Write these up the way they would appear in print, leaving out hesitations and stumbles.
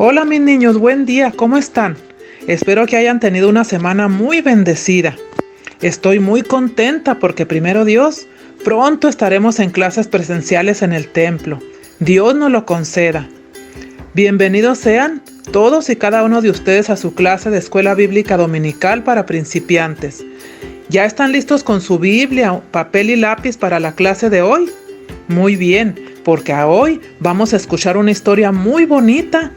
Hola mis niños, buen día, ¿cómo están? Espero que hayan tenido una semana muy bendecida. Estoy muy contenta porque primero Dios, pronto estaremos en clases presenciales en el templo. Dios nos lo conceda. Bienvenidos sean todos y cada uno de ustedes a su clase de escuela bíblica dominical para principiantes. ¿Ya están listos con su Biblia, papel y lápiz para la clase de hoy? Muy bien, porque hoy vamos a escuchar una historia muy bonita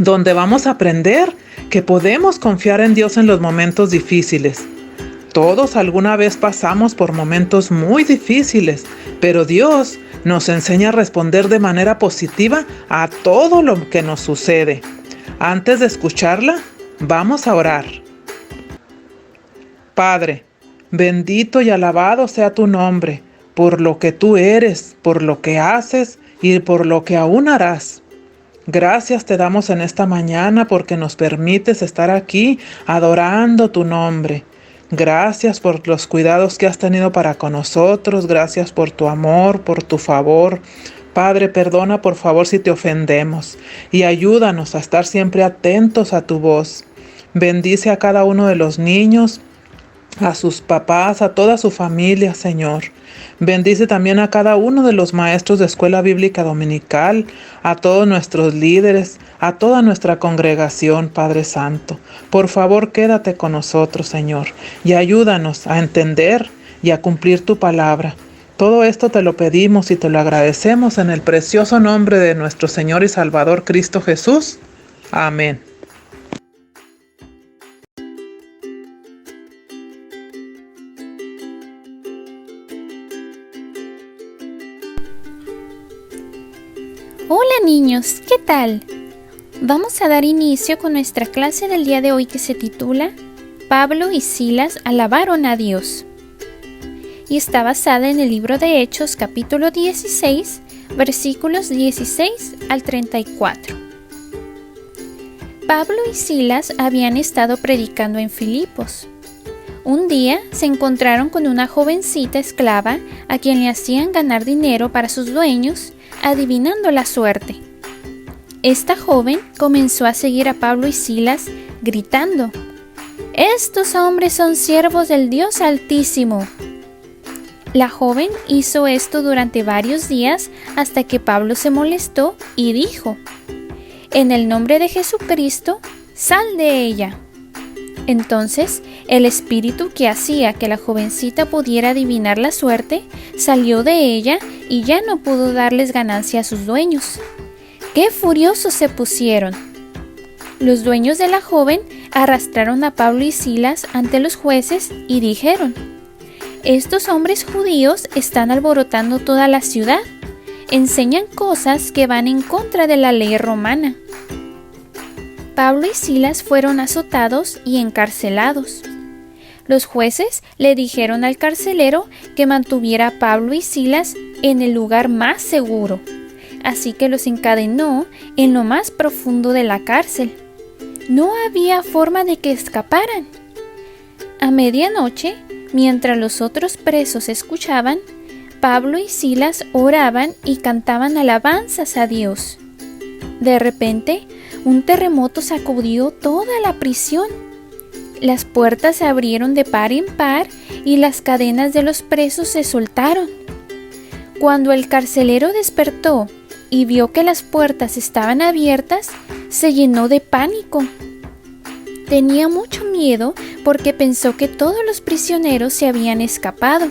donde vamos a aprender que podemos confiar en Dios en los momentos difíciles. Todos alguna vez pasamos por momentos muy difíciles, pero Dios nos enseña a responder de manera positiva a todo lo que nos sucede. Antes de escucharla, vamos a orar. Padre, bendito y alabado sea tu nombre, por lo que tú eres, por lo que haces y por lo que aún harás. Gracias te damos en esta mañana porque nos permites estar aquí adorando tu nombre. Gracias por los cuidados que has tenido para con nosotros. Gracias por tu amor, por tu favor. Padre, perdona por favor si te ofendemos y ayúdanos a estar siempre atentos a tu voz. Bendice a cada uno de los niños, a sus papás, a toda su familia, Señor. Bendice también a cada uno de los maestros de escuela bíblica dominical, a todos nuestros líderes, a toda nuestra congregación, Padre Santo. Por favor, quédate con nosotros, Señor, y ayúdanos a entender y a cumplir tu palabra. Todo esto te lo pedimos y te lo agradecemos en el precioso nombre de nuestro Señor y Salvador Cristo Jesús. Amén. Hola niños, ¿qué tal? Vamos a dar inicio con nuestra clase del día de hoy que se titula Pablo y Silas alabaron a Dios y está basada en el libro de Hechos capítulo 16, versículos 16 al 34. Pablo y Silas habían estado predicando en Filipos. Un día se encontraron con una jovencita esclava a quien le hacían ganar dinero para sus dueños, adivinando la suerte. Esta joven comenzó a seguir a Pablo y Silas, gritando: «Estos hombres son siervos del Dios Altísimo». La joven hizo esto durante varios días hasta que Pablo se molestó y dijo: «En el nombre de Jesucristo, sal de ella». Entonces, el espíritu que hacía que la jovencita pudiera adivinar la suerte salió de ella y ya no pudo darles ganancia a sus dueños. ¡Qué furiosos se pusieron! Los dueños de la joven arrastraron a Pablo y Silas ante los jueces y dijeron: «Estos hombres judíos están alborotando toda la ciudad. Enseñan cosas que van en contra de la ley romana». Pablo y Silas fueron azotados y encarcelados. Los jueces le dijeron al carcelero que mantuviera a Pablo y Silas en el lugar más seguro, así que los encadenó en lo más profundo de la cárcel. No había forma de que escaparan. A medianoche, mientras los otros presos escuchaban, Pablo y Silas oraban y cantaban alabanzas a Dios. De repente, un terremoto sacudió toda la prisión. Las puertas se abrieron de par en par y las cadenas de los presos se soltaron. Cuando el carcelero despertó y vio que las puertas estaban abiertas, se llenó de pánico. Tenía mucho miedo porque pensó que todos los prisioneros se habían escapado.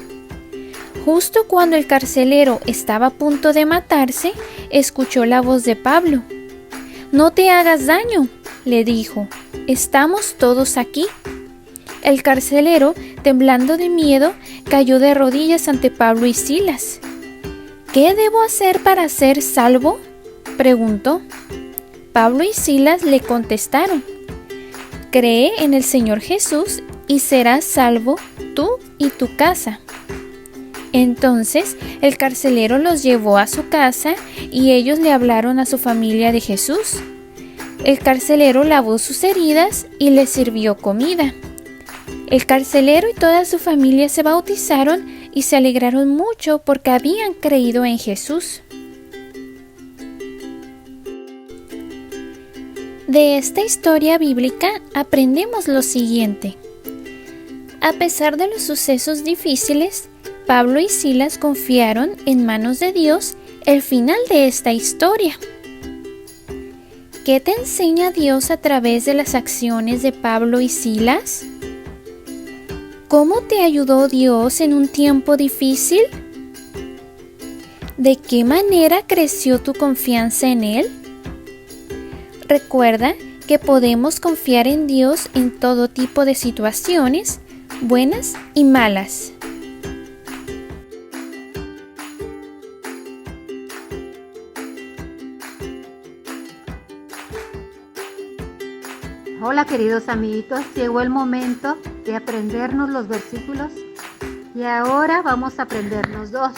Justo cuando el carcelero estaba a punto de matarse, escuchó la voz de Pablo. «No te hagas daño», le dijo, «estamos todos aquí». El carcelero, temblando de miedo, cayó de rodillas ante Pablo y Silas. «¿Qué debo hacer para ser salvo?», preguntó. Pablo y Silas le contestaron: «Cree en el Señor Jesús y serás salvo tú y tu casa». Entonces el carcelero los llevó a su casa y ellos le hablaron a su familia de Jesús. El carcelero lavó sus heridas y les sirvió comida. El carcelero y toda su familia se bautizaron y se alegraron mucho porque habían creído en Jesús. De esta historia bíblica aprendemos lo siguiente. A pesar de los sucesos difíciles, Pablo y Silas confiaron en manos de Dios el final de esta historia. ¿Qué te enseña Dios a través de las acciones de Pablo y Silas? ¿Cómo te ayudó Dios en un tiempo difícil? ¿De qué manera creció tu confianza en Él? Recuerda que podemos confiar en Dios en todo tipo de situaciones, buenas y malas. Hola queridos amiguitos, llegó el momento de aprendernos los versículos y ahora vamos a aprendernos dos.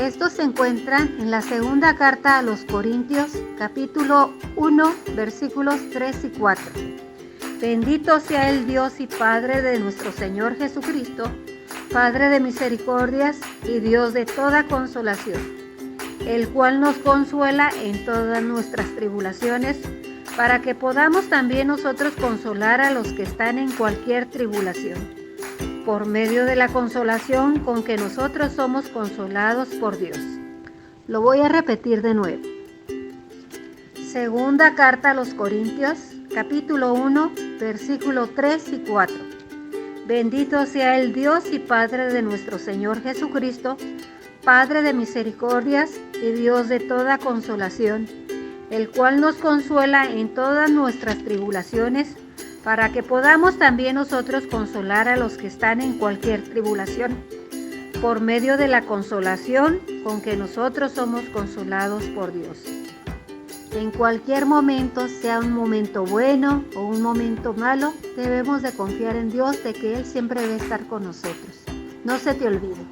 Estos se encuentran en la segunda carta a los Corintios, capítulo 1, versículos 3 y 4. Bendito sea el Dios y Padre de nuestro Señor Jesucristo, Padre de misericordias y Dios de toda consolación, el cual nos consuela en todas nuestras tribulaciones, para que podamos también nosotros consolar a los que están en cualquier tribulación, por medio de la consolación con que nosotros somos consolados por Dios. Lo voy a repetir de nuevo. Segunda carta a los Corintios, capítulo 1, versículo 3 y 4. Bendito sea el Dios y Padre de nuestro Señor Jesucristo, Padre de misericordias y Dios de toda consolación, el cual nos consuela en todas nuestras tribulaciones, para que podamos también nosotros consolar a los que están en cualquier tribulación, por medio de la consolación con que nosotros somos consolados por Dios. En cualquier momento, sea un momento bueno o un momento malo, debemos de confiar en Dios de que Él siempre debe estar con nosotros. No se te olvide.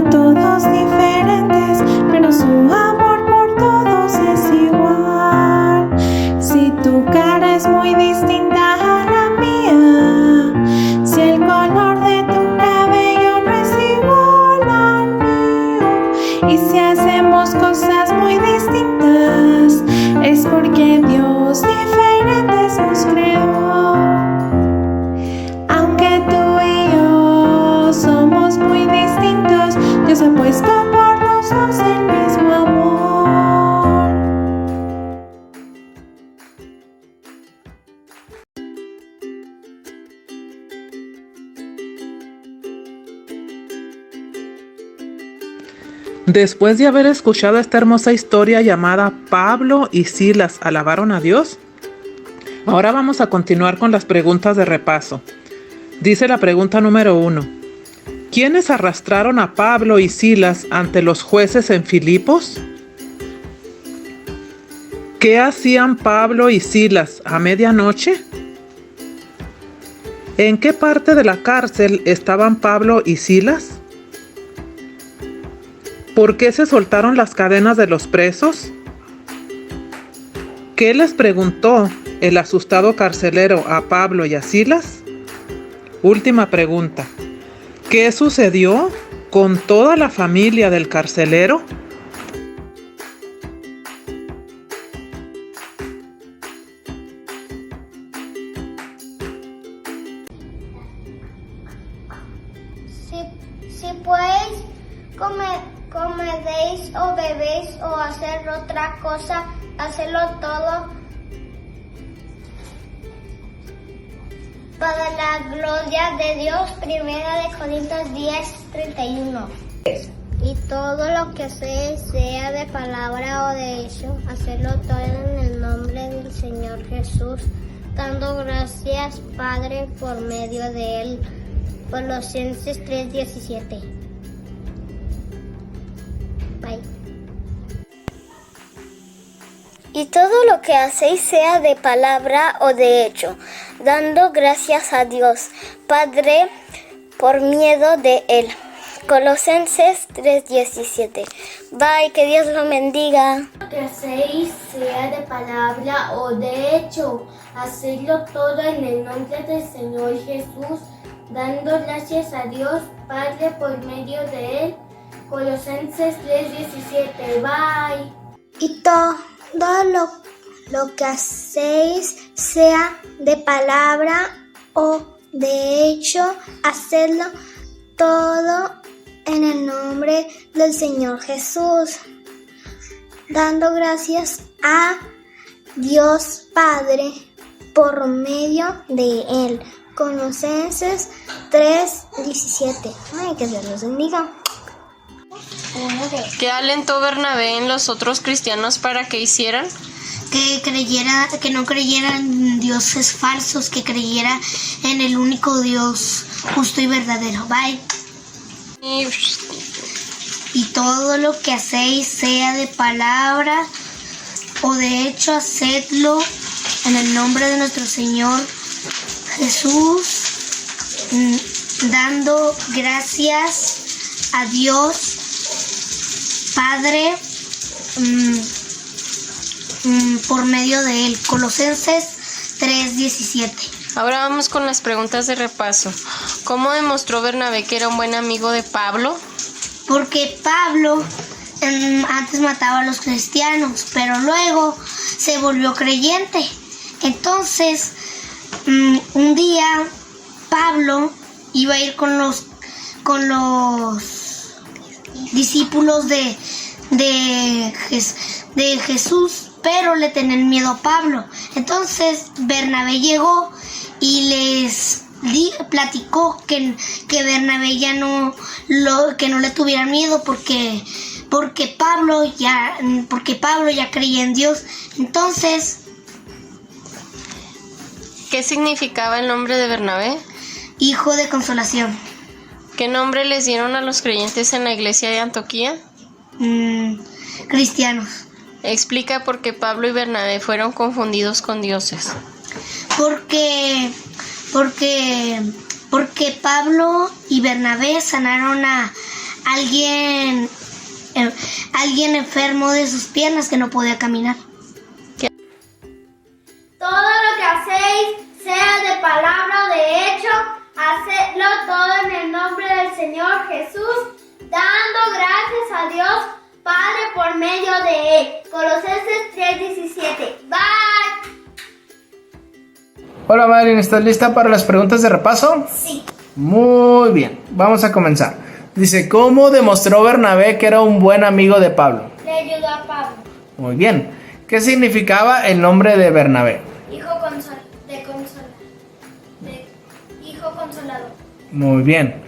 Todos diferentes, pero su amor por todos es igual. Si tu cara es muy distinta a la mía, si el color de tu cabello no es igual al mío, y si hacemos cosas muy distintas, es porque Dios diferentes nos creó. Aunque tú y yo somos muy distintos, Dios ha puesto por los dos el mismo amor. Después de haber escuchado esta hermosa historia llamada Pablo y Silas alabaron a Dios, ahora vamos a continuar con las preguntas de repaso. Dice la pregunta número 1. ¿Quiénes arrastraron a Pablo y Silas ante los jueces en Filipos? ¿Qué hacían Pablo y Silas a medianoche? ¿En qué parte de la cárcel estaban Pablo y Silas? ¿Por qué se soltaron las cadenas de los presos? ¿Qué les preguntó el asustado carcelero a Pablo y a Silas? Última pregunta. ¿Qué sucedió con toda la familia del carcelero? Si pues comeréis o bebéis o hacer otra cosa, hacedlo todo para la gloria de Dios. Primera de Corintios 10:31. Y todo lo que hacéis, sea de palabra o de hecho, hacedlo todo en el nombre del Señor Jesús, dando gracias, Padre, por medio de Él. Colosenses 3:17. Bye. Y todo lo que hacéis, sea de palabra o de hecho, dando gracias a Dios, Padre, por medio de Él. Colosenses 3:17. Bye, que Dios lo bendiga. Lo que hacéis, sea de palabra o de hecho, hacedlo todo en el nombre del Señor Jesús, dando gracias a Dios Padre por medio de Él. Colosenses 3:17. Bye. Y todo lo que hacéis, sea de palabra o de hecho, hacedlo todo en el nombre del Señor Jesús, dando gracias a Dios Padre por medio de Él. Colosenses 3:17. Ay, que Dios los bendiga. ¿Qué alentó Bernabé en los otros cristianos para que hicieran? Que no creyera en dioses falsos, que creyera en el único Dios justo y verdadero. Bye. Y todo lo que hacéis, sea de palabra o de hecho, hacedlo en el nombre de nuestro Señor Jesús, dando gracias a Dios Padre por medio de Él. Colosenses 3:17. Ahora vamos con las preguntas de repaso. ¿Cómo demostró Bernabé que era un buen amigo de Pablo? Porque Pablo antes mataba a los cristianos, pero luego se volvió creyente. Entonces, un día Pablo iba a ir con los discípulos de Jesús, pero le tenían miedo a Pablo. Entonces Bernabé llegó y les platicó que Bernabé que no le tuvieran miedo porque Pablo ya creía en Dios. Entonces, ¿qué significaba el nombre de Bernabé? Hijo de consolación. ¿Qué nombre les dieron a los creyentes en la iglesia de Antioquía? Cristianos. Explica por qué Pablo y Bernabé fueron confundidos con dioses. Porque Pablo y Bernabé sanaron a alguien enfermo de sus piernas que no podía caminar. Todo lo que hacéis, sea de palabra o de hecho, hacedlo todo en el nombre del Señor Jesús, dando gracias a Dios Padre por medio de Él. Colosenses 3:17. Bye. Hola Madeline, ¿estás lista para las preguntas de repaso? Sí. Muy bien, vamos a comenzar. Dice, ¿cómo demostró Bernabé que era un buen amigo de Pablo? Le ayudó a Pablo. Muy bien. ¿Qué significaba el nombre de Bernabé? Hijo consolador. Muy bien.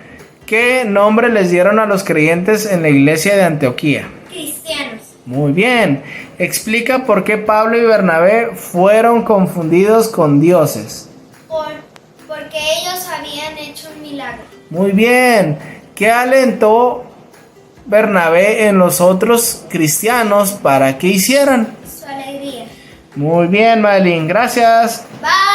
¿Qué nombre les dieron a los creyentes en la iglesia de Antioquía? Cristianos. Muy bien. Explica por qué Pablo y Bernabé fueron confundidos con dioses. Porque ellos habían hecho un milagro. Muy bien. ¿Qué alentó Bernabé en los otros cristianos para que hicieran? Su alegría. Muy bien, Madeline. Gracias. Bye.